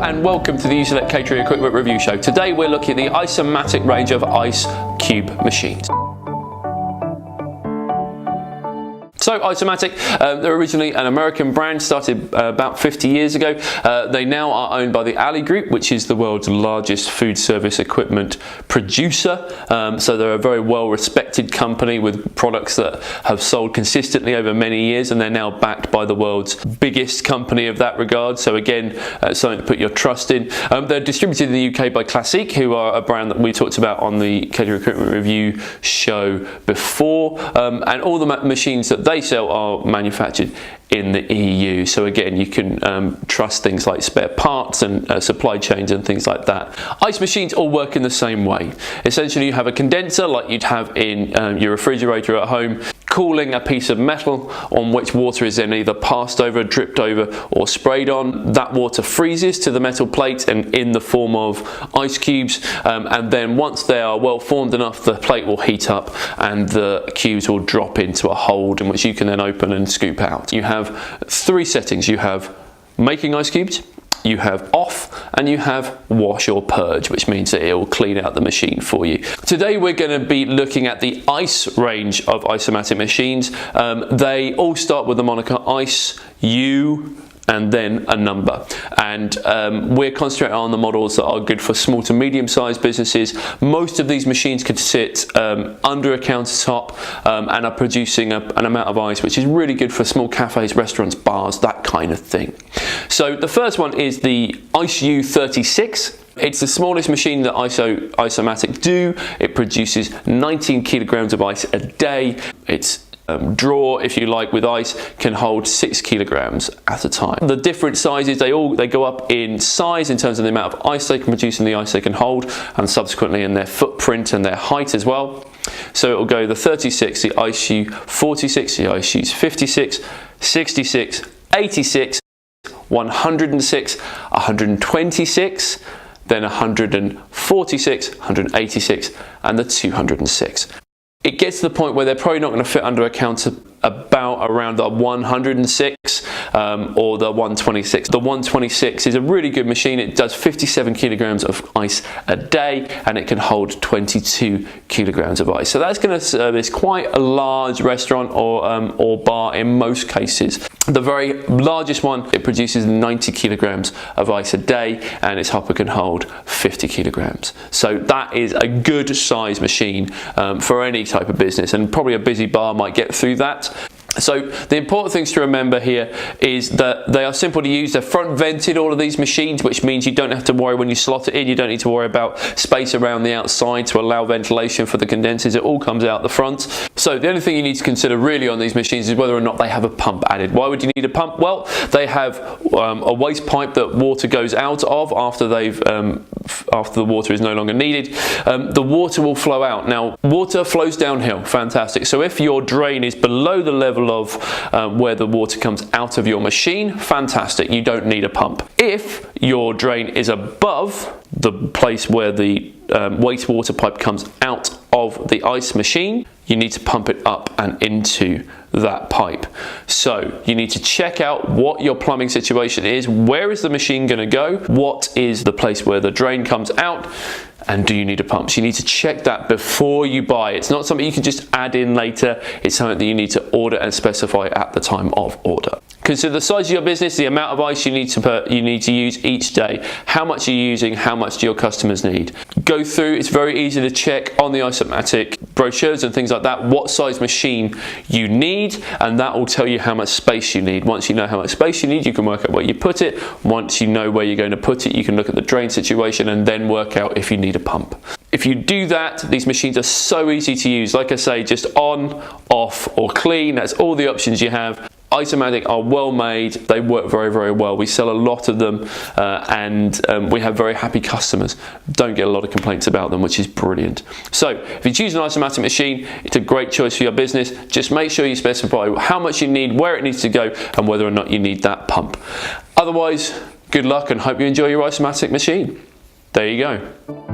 and welcome to the Select Catering Equipment Review Show. Today we're looking at the Ice-O-Matic range of ice cube machines. So Ice-O-Matic, they're originally an American brand, started about 50 years ago. They now are owned by the Ali Group, which is the world's largest food service equipment producer. So they're a very well respected company with products that have sold consistently over many years, and they're now backed by the world's biggest company of that regard. So again, something to put your trust in. They're distributed in the UK by Classic, who are a brand that we talked about on the Catering Equipment Review show before, and all the machines that they sell are manufactured in the EU. So again, you can trust things like spare parts and supply chains and things like that. Ice machines all work in the same way. Essentially, you have a condenser like you'd have in your refrigerator at home, cooling a piece of metal on which water is then either passed over, dripped over, or sprayed on. That water freezes to the metal plate and in the form of ice cubes, and then once they are well formed enough, the plate will heat up and the cubes will drop into a hold in which you can then open and scoop out. You have three settings. You have making ice cubes, you have off, and you have wash or purge, which means that it will clean out the machine for you. Today we're going to be looking at the Ice range of Ice-O-Matic machines. They all start with the moniker Ice U and then a number, and we're concentrating on the models that are good for small to medium sized businesses. Most of these machines could sit under a countertop and are producing an amount of ice which is really good for small cafes, restaurants, bars, that kind of thing. So the first one is the Ice-U 36. It's the smallest machine that Ice-O-Matic do. It produces 19 kilograms of ice a day. Its drawer, if you like, with ice can hold 6 kilograms at a time. The different sizes, they go up in size in terms of the amount of ice they can produce and the ice they can hold, and subsequently in their footprint and their height as well. So it will go the 36, the Ice-U 46, the Ice-U 56, 66, 86, 106, 126, then 146, 186, and the 206. It gets to the point where they're probably not going to fit under a counter about around the 106 or the 126. The 126 is a really good machine. It does 57 kilograms of ice a day and it can hold 22 kilograms of ice. So that's going to service quite a large restaurant or bar in most cases. The very largest one, it produces 90 kilograms of ice a day and its hopper can hold 50 kilograms. So that is a good size machine for any type of business, and probably a busy bar might get through that. So the important things to remember here is that they are simple to use. They're front vented, all of these machines, which means you don't have to worry when you slot it in. You don't need to worry about space around the outside to allow ventilation for the condensers. It all comes out the front. So the only thing you need to consider really on these machines is whether or not they have a pump added. Why would you need a pump? Well, they have a waste pipe that water goes out of after the water is no longer needed. The water will flow out. Now, water flows downhill. Fantastic. So if your drain is below the level of where the water comes out of your machine, fantastic, you don't need a pump. If your drain is above the place where the wastewater pipe comes out of the ice machine, you need to pump it up and into that pipe. So you need to check out what your plumbing situation is. Where is the machine going to go? What is the place where the drain comes out? And do you need a pump? So you need to check that before you buy. It's not something you can just add in later. It's something that you need to order and specify at the time of order. Consider the size of your business, the amount of ice you need to use each day. How much are you using? How much do your customers need? Go through. It's very easy to check on the Ice-O-Matic brochures and things like that what size machine you need, and that will tell you how much space you need. Once you know how much space you need, you can work out where you put it. Once you know where you're going to put it, you can look at the drain situation and then work out if you need a pump. If you do that, these machines are so easy to use. Like I say, just on, off, or clean. That's all the options you have. Ice-O-Matic are well made. They work very, very well. We sell a lot of them and we have very happy customers. Don't get a lot of complaints about them, which is brilliant. So if you choose an Ice-O-Matic machine, it's a great choice for your business. Just make sure you specify how much you need, where it needs to go, and whether or not you need that pump. Otherwise, good luck and hope you enjoy your Ice-O-Matic machine. There you go.